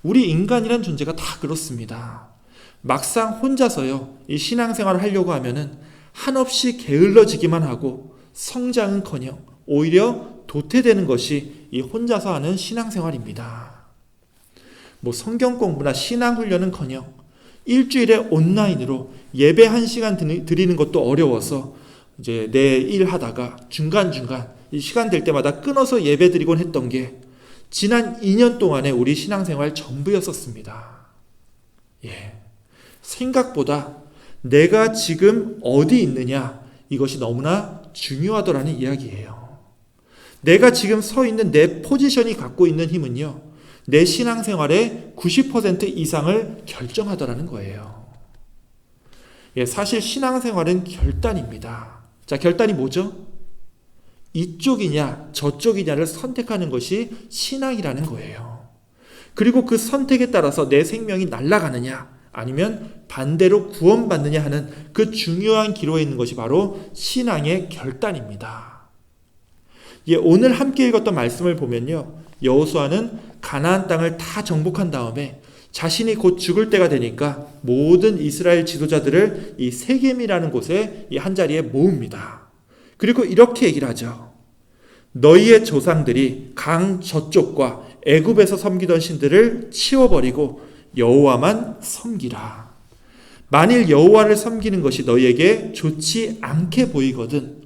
우리 인간이란 존재가 다 그렇습니다. 막상 혼자서요, 이 신앙생활을 하려고 하면은 한없이 게을러지기만 하고 성장은커녕 오히려 도태되는 것이 이 혼자서 하는 신앙생활입니다. 성경 공부나 신앙 훈련은커녕 일주일에 온라인으로 예배 1시간 드리는 것도 어려워서 이제 내 일 하다가 중간중간 이 시간 될 때마다 끊어서 예배 드리곤 했던 게 지난 2년 동안의 우리 신앙생활 전부였었습니다. 생각보다 내가 지금 어디 있느냐, 이것이 너무나 중요하더라는 이야기예요. 내가 지금 서 있는 내 포지션이 갖고 있는 힘은요, 내 신앙생활의 90% 이상을 결정하더라는 거예요. 사실 신앙생활은 결단입니다. 자, 결단이 뭐죠? 이쪽이냐 저쪽이냐를 선택하는 것이 신앙이라는 거예요. 그리고 그 선택에 따라서 내 생명이 날아가느냐 아니면 반대로 구원받느냐 하는 그 중요한 기로에 있는 것이 바로 신앙의 결단입니다. 오늘 함께 읽었던 말씀을 보면요, 여호수아는 가나안 땅을 다 정복한 다음에 자신이 곧 죽을 때가 되니까 모든 이스라엘 지도자들을 이 세겜이라는 곳에 이 한자리에 모읍니다. 그리고 이렇게 얘기를 하죠. 너희의 조상들이 강 저쪽과 애굽에서 섬기던 신들을 치워버리고 여호와만 섬기라. 만일 여호와를 섬기는 것이 너희에게 좋지 않게 보이거든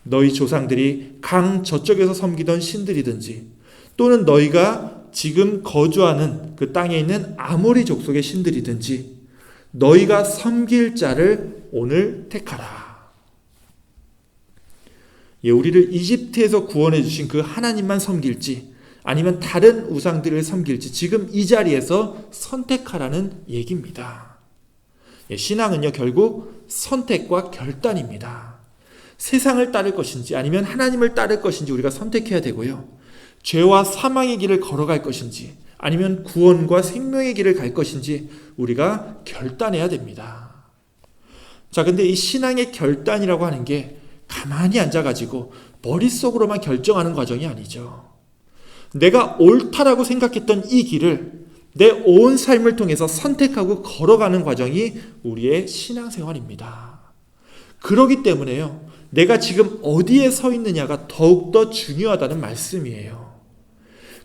너희 조상들이 강 저쪽에서 섬기던 신들이든지 또는 너희가 지금 거주하는 그 땅에 있는 아모리 족속의 신들이든지 너희가 섬길 자를 오늘 택하라. 우리를 이집트에서 구원해 주신 그 하나님만 섬길지 아니면 다른 우상들을 섬길지 지금 이 자리에서 선택하라는 얘기입니다. 신앙은요 결국 선택과 결단입니다. 세상을 따를 것인지 아니면 하나님을 따를 것인지 우리가 선택해야 되고요. 죄와 사망의 길을 걸어갈 것인지 아니면 구원과 생명의 길을 갈 것인지 우리가 결단해야 됩니다. 자, 근데 이 신앙의 결단이라고 하는 게 가만히 앉아가지고 머릿속으로만 결정하는 과정이 아니죠. 내가 옳다라고 생각했던 이 길을 내 온 삶을 통해서 선택하고 걸어가는 과정이 우리의 신앙생활입니다. 그렇기 때문에요. 내가 지금 어디에 서 있느냐가 더욱더 중요하다는 말씀이에요.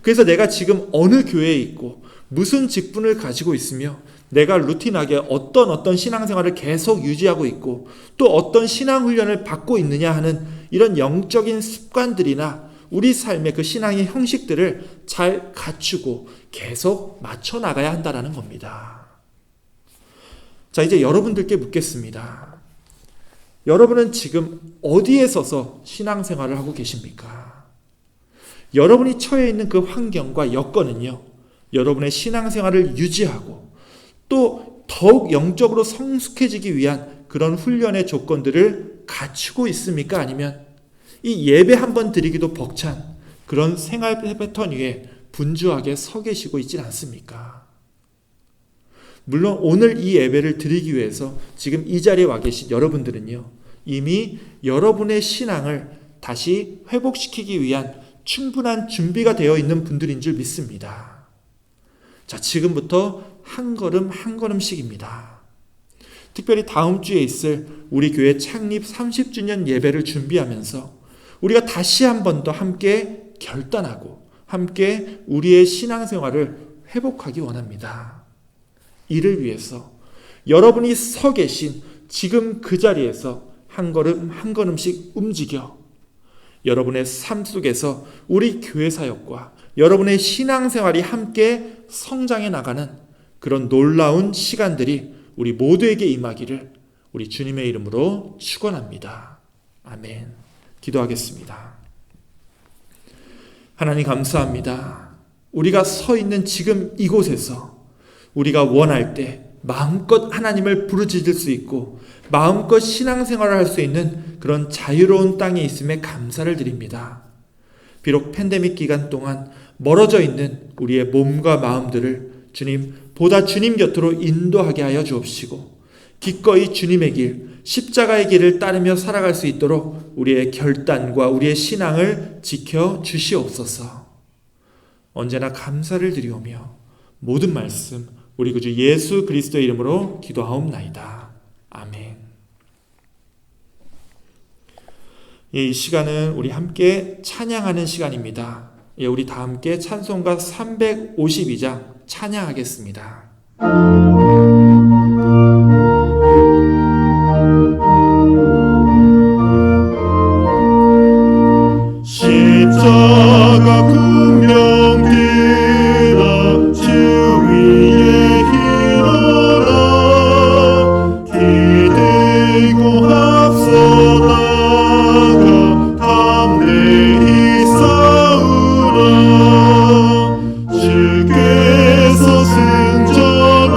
그래서 내가 지금 어느 교회에 있고 무슨 직분을 가지고 있으며 내가 루틴하게 어떤 신앙생활을 계속 유지하고 있고 또 어떤 신앙훈련을 받고 있느냐 하는 이런 영적인 습관들이나 우리 삶의 그 신앙의 형식들을 잘 갖추고 계속 맞춰 나가야 한다는 겁니다. 자, 이제 여러분들께 묻겠습니다. 여러분은 지금 어디에 서서 신앙생활을 하고 계십니까? 여러분이 처해 있는 그 환경과 여건은요, 여러분의 신앙생활을 유지하고 또 더욱 영적으로 성숙해지기 위한 그런 훈련의 조건들을 갖추고 있습니까? 아니면 이 예배 한번 드리기도 벅찬 그런 생활 패턴 위에 분주하게 서 계시고 있진 않습니까? 물론 오늘 이 예배를 드리기 위해서 지금 이 자리에 와 계신 여러분들은요, 이미 여러분의 신앙을 다시 회복시키기 위한 충분한 준비가 되어 있는 분들인 줄 믿습니다. 자, 지금부터 한 걸음 한 걸음씩입니다. 특별히 다음 주에 있을 우리 교회 창립 30주년 예배를 준비하면서 우리가 다시 한 번 더 함께 결단하고 함께 우리의 신앙생활을 회복하기 원합니다. 이를 위해서 여러분이 서 계신 지금 그 자리에서 한 걸음 한 걸음씩 움직여 여러분의 삶 속에서 우리 교회 사역과 여러분의 신앙생활이 함께 성장해 나가는 그런 놀라운 시간들이 우리 모두에게 임하기를 우리 주님의 이름으로 축원합니다. 아멘. 기도하겠습니다. 하나님 감사합니다. 우리가 서 있는 지금 이곳에서 우리가 원할 때 마음껏 하나님을 부르짖을 수 있고 마음껏 신앙생활을 할 수 있는 그런 자유로운 땅에 있음에 감사를 드립니다. 비록 팬데믹 기간 동안 멀어져 있는 우리의 몸과 마음들을 주님 보다 주님 곁으로 인도하게 하여 주옵시고 기꺼이 주님의 길, 십자가의 길을 따르며 살아갈 수 있도록 우리의 결단과 우리의 신앙을 지켜 주시옵소서. 언제나 감사를 드리오며 모든 말씀 우리 구주 예수 그리스도의 이름으로 기도하옵나이다. 아멘. 이 시간은 우리 함께 찬양하는 시간입니다. 우리 다 함께 찬송가 352장 찬양하겠습니다. 십자가 군병들아 주 위에 일어나 기대고 앞서 나가 담대히 싸우라 주께서 승전하고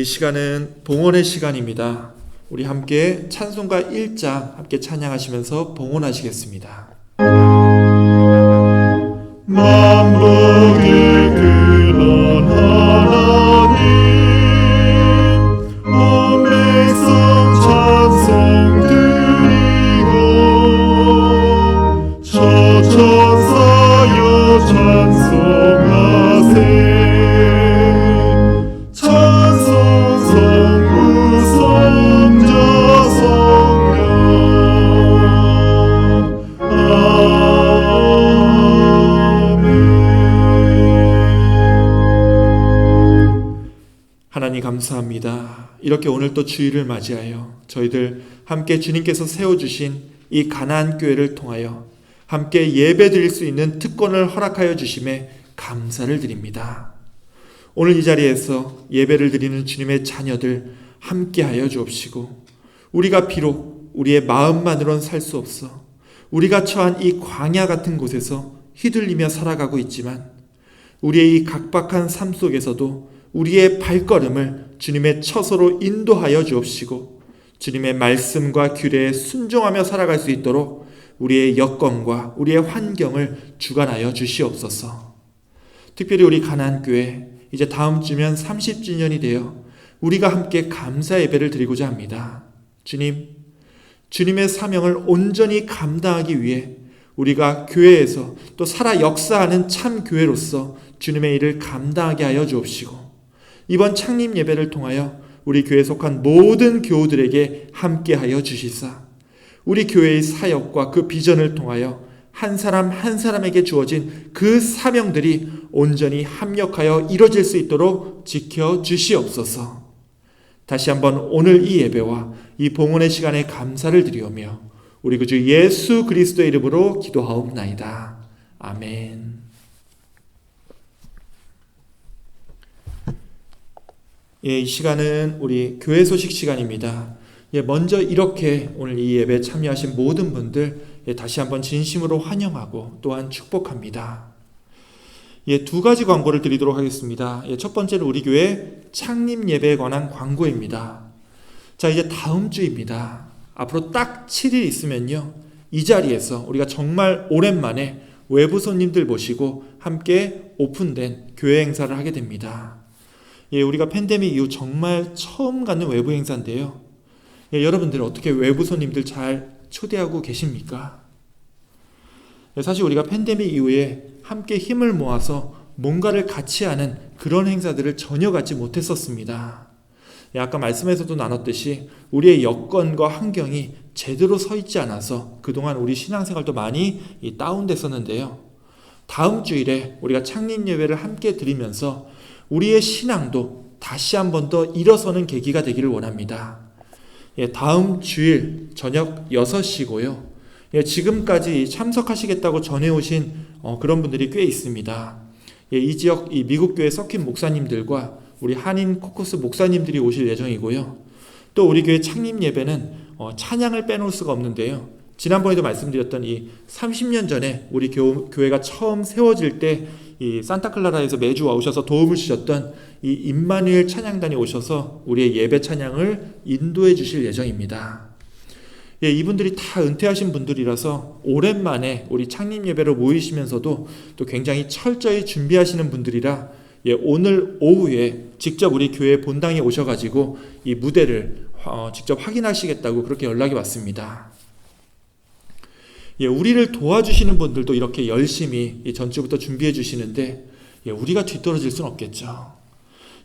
이 시간은 봉헌의 시간입니다. 우리 함께 찬송가 1장 함께 찬양하시면서 봉헌하시겠습니다. 만복의 근원 하나님 온 백성 찬송 드리고 천사여 찬송하세 찬송 성부 성자 성령 하나님 감사합니다. 이렇게 오늘 또 주일을 맞이하여 저희들 함께 주님께서 세워주신 이 가나안 교회를 통하여 함께 예배 드릴 수 있는 특권을 허락하여 주심에 감사를 드립니다. 오늘 이 자리에서 예배를 드리는 주님의 자녀들 함께하여 주옵시고 우리가 비록 우리의 마음만으로는 살 수 없어 우리가 처한 이 광야 같은 곳에서 휘둘리며 살아가고 있지만 우리의 이 각박한 삶 속에서도 우리의 발걸음을 주님의 처소로 인도하여 주옵시고 주님의 말씀과 규례에 순종하며 살아갈 수 있도록 우리의 여건과 우리의 환경을 주관하여 주시옵소서. 특별히 우리 가나안교회 이제 다음 주면 30주년이 되어 우리가 함께 감사 예배를 드리고자 합니다. 주님의 사명을 온전히 감당하기 위해 우리가 교회에서 또 살아 역사하는 참 교회로서 주님의 일을 감당하게 하여 주옵시고 이번 창립 예배를 통하여 우리 교회에 속한 모든 교우들에게 함께하여 주시사 우리 교회의 사역과 그 비전을 통하여 한 사람 한 사람에게 주어진 그 사명들이 온전히 합력하여 이루어질 수 있도록 지켜 주시옵소서. 다시 한번 오늘 이 예배와 이 봉헌의 시간에 감사를 드리오며 우리 구주 예수 그리스도의 이름으로 기도하옵나이다. 아멘. 이 시간은 우리 교회 소식 시간입니다. 먼저 이렇게 오늘 이 예배에 참여하신 모든 분들 다시 한번 진심으로 환영하고 또한 축복합니다. 두 가지 광고를 드리도록 하겠습니다. 첫 번째는 우리 교회 창립 예배에 관한 광고입니다. 자, 이제 다음 주입니다. 앞으로 딱 7일 있으면요, 이 자리에서 우리가 정말 오랜만에 외부 손님들 모시고 함께 오픈된 교회 행사를 하게 됩니다. 우리가 팬데믹 이후 정말 처음 갖는 외부 행사인데요. 여러분들 어떻게 외부 손님들 잘 초대하고 계십니까? 사실 우리가 팬데믹 이후에 함께 힘을 모아서 뭔가를 같이 하는 그런 행사들을 전혀 갖지 못했었습니다. 아까 말씀에서도 나눴듯이 우리의 여건과 환경이 제대로 서 있지 않아서 그동안 우리 신앙생활도 많이 다운됐었는데요. 다음 주일에 우리가 창립 예배를 함께 드리면서 우리의 신앙도 다시 한 번 더 일어서는 계기가 되기를 원합니다. 다음 주일 저녁 6시고요. 지금까지 참석하시겠다고 전해오신 그런 분들이 꽤 있습니다. 이 지역 이 미국 교회 섞인 목사님들과 우리 한인 코커스 목사님들이 오실 예정이고요. 또 우리 교회 창립 예배는 찬양을 빼놓을 수가 없는데요. 지난번에도 말씀드렸던 이 30년 전에 우리 교회가 처음 세워질 때 이 산타클라라에서 매주 오셔서 도움을 주셨던 이 임마누엘 찬양단이 오셔서 우리의 예배 찬양을 인도해 주실 예정입니다. 이분들이 다 은퇴하신 분들이라서 오랜만에 우리 창립 예배로 모이시면서도 또 굉장히 철저히 준비하시는 분들이라 오늘 오후에 직접 우리 교회 본당에 오셔가지고 이 무대를 직접 확인하시겠다고 그렇게 연락이 왔습니다. 우리를 도와주시는 분들도 이렇게 열심히 전주부터 준비해 주시는데 우리가 뒤떨어질 수는 없겠죠.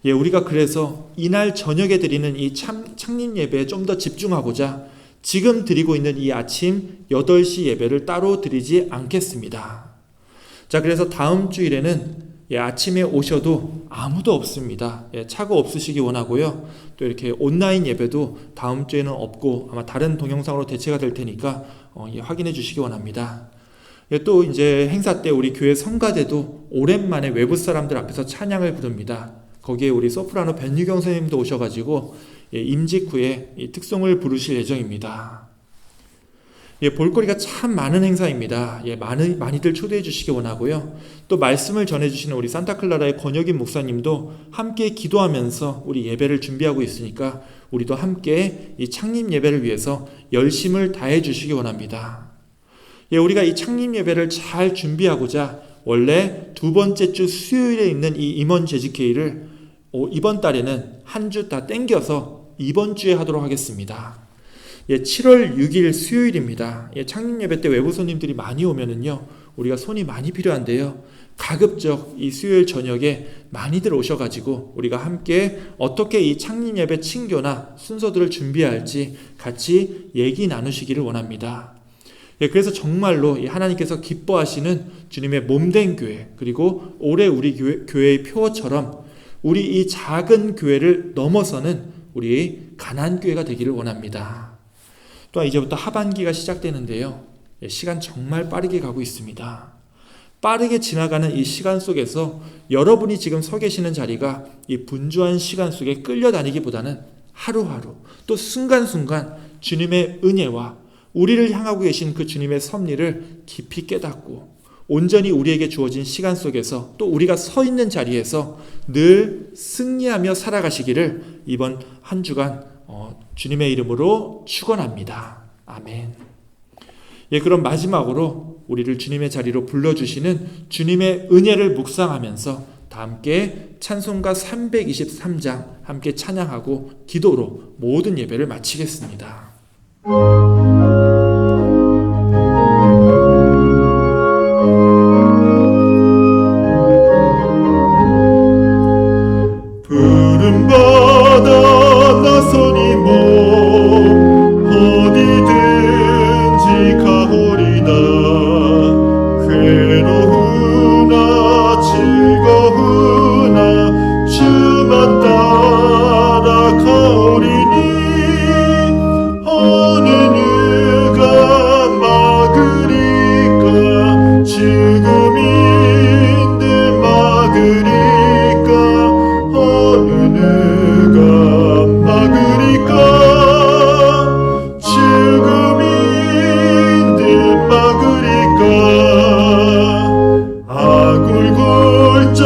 우리가 그래서 이날 저녁에 드리는 이 창립 예배에 좀 더 집중하고자 지금 드리고 있는 이 아침 8시 예배를 따로 드리지 않겠습니다. 자, 그래서 다음 주일에는 아침에 오셔도 아무도 없습니다. 차가 없으시기 원하고요. 또 이렇게 온라인 예배도 다음 주에는 없고 아마 다른 동영상으로 대체가 될 테니까 확인해 주시기 원합니다. 또 이제 행사 때 우리 교회 성가대도 오랜만에 외부 사람들 앞에서 찬양을 부릅니다. 거기에 우리 소프라노 변유경 선생님도 오셔가지고 임직 후에 이 특송을 부르실 예정입니다. 볼거리가 참 많은 행사입니다. 많이들 초대해 주시기 원하고요. 또 말씀을 전해주시는 우리 산타클라라의 권혁인 목사님도 함께 기도하면서 우리 예배를 준비하고 있으니까 우리도 함께 이 창립 예배를 위해서 열심을 다해 주시기 원합니다. 우리가 이 창립 예배를 잘 준비하고자 원래 두 번째 주 수요일에 있는 이 임원 재직회의를 이번 달에는 한 주 다 땡겨서 이번 주에 하도록 하겠습니다. 7월 6일 수요일입니다. 창립 예배 때 외부 손님들이 많이 오면은요, 우리가 손이 많이 필요한데요. 가급적 이 수요일 저녁에 많이들 오셔가지고 우리가 함께 어떻게 이 창립 예배 친교나 순서들을 준비해야 할지 같이 얘기 나누시기를 원합니다. 그래서 정말로 하나님께서 기뻐하시는 주님의 몸된 교회, 그리고 올해 우리 교회의 표어처럼 우리 이 작은 교회를 넘어서는 우리 가나안 교회가 되기를 원합니다. 또한 이제부터 하반기가 시작되는데요. 시간 정말 빠르게 가고 있습니다. 빠르게 지나가는 이 시간 속에서 여러분이 지금 서 계시는 자리가 이 분주한 시간 속에 끌려다니기보다는 하루하루 또 순간순간 주님의 은혜와 우리를 향하고 계신 그 주님의 섭리를 깊이 깨닫고 온전히 우리에게 주어진 시간 속에서 또 우리가 서 있는 자리에서 늘 승리하며 살아가시기를 이번 한 주간 주님의 이름으로 축원합니다. 아멘. 그럼 마지막으로 우리를 주님의 자리로 불러주시는 주님의 은혜를 묵상하면서 다 함께 찬송가 323장 함께 찬양하고 기도로 모든 예배를 마치겠습니다. 푸른 바다 나서니 어디든지 가오리다. 괴로우나 즐거우나 주만 따라 가오리니 어느 누가 막으리까. 죽음인들 막으리까. 어느 누가 막으리까. 죽음인들 막으리까. 아굴골짜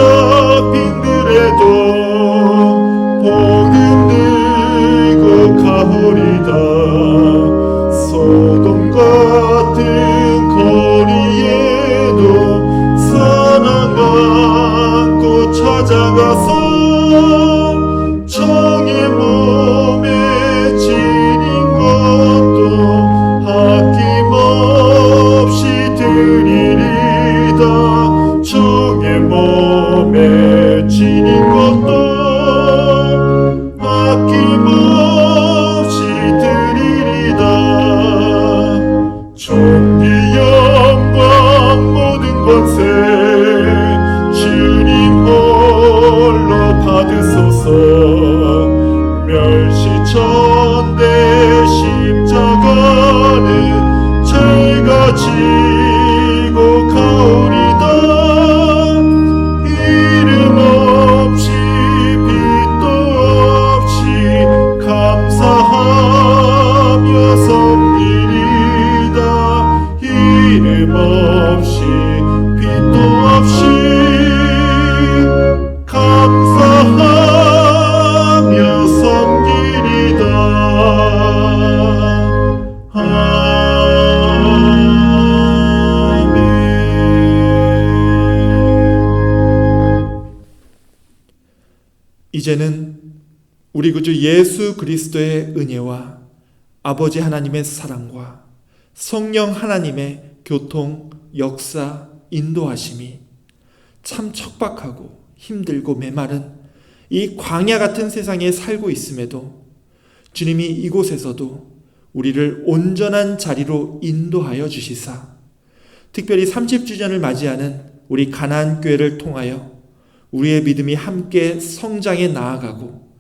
빙그레도 복음 들고 가오리다. 소돔 같은 거리에도 사랑 안고 찾아가서 정의 몸에 지닌 것도 아낌없이 드리리다. 정의 몸에 지닌 것도 아낌없이 드리리다. 존귀 영광 모든 권세 주님 홀로 받으소서. 멸시천대 십자가는 제가 지고 가오리다. 이름 없이 빛도 없이 감사하며 섬기리다. 이름 없이 빛도 없이 감사하며 섬기리다. 아멘. 이제는 우리 구주 예수 그리스도의 은혜와 아버지 하나님의 사랑과 성령 하나님의 교통, 역사, 인도하심이 참 척박하고 힘들고 메마른 이 광야 같은 세상에 살고 있음에도 주님이 이곳에서도 우리를 온전한 자리로 인도하여 주시사 특별히 30주년을 맞이하는 우리 가나안 교회를 통하여 우리의 믿음이 함께 성장해 나아가고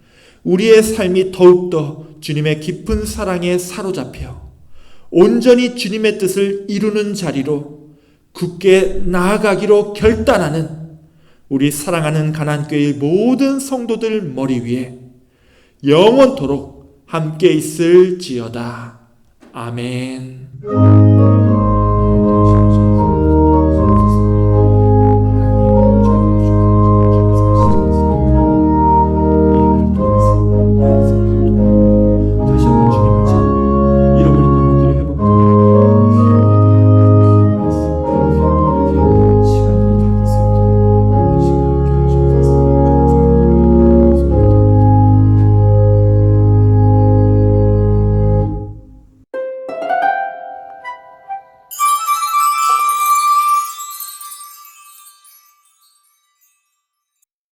우리의 삶이 더욱더 주님의 깊은 사랑에 사로잡혀 온전히 주님의 뜻을 이루는 자리로 굳게 나아가기로 결단하는 우리 사랑하는 가나안교회의 모든 성도들 머리 위에 영원토록 함께 있을지어다. 아멘.